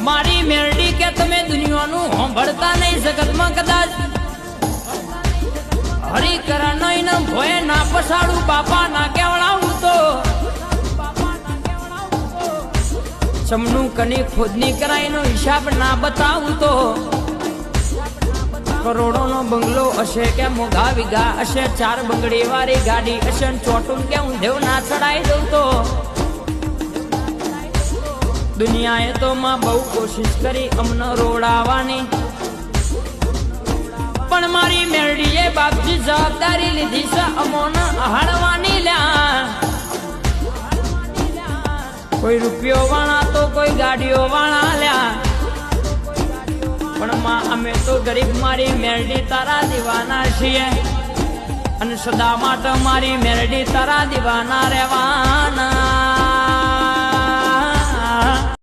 મારી મેરડી કે તમે દુનિયાનું સાંભળતા નહીં જગતમાં કદાચ હરિકરણ નો ભોય ના પસાડું બાપા ના કેવડાવું તો ચમનું કની ખોદની કરાઈ નો હિસાબ ના બતાવું તો કરોડો નો બંગલો હશે કે મોઘા વીઘા હશે 4 બંગડી વાળી ગાડી હશે ચોટું કે ઊંધેવ ના ચડાઈ દઉં તો દુનિયાએ તો માં બહુ કોશિશ કરી અમને રોડાવાની પણ મારી મેરડીએ બાપજી જવાબદારી લીધી છે અમોને હાડવાની લ્યા કોઈ રૂપિયો વાળા તો કોઈ ગાડીઓ વાળા લ્યા પણ માં અમે તો ગરીબ મારી મેરડી તારા દીવાના છીએ અને સદા માટે મારી મેરડી તારા દીવાના રહેવાના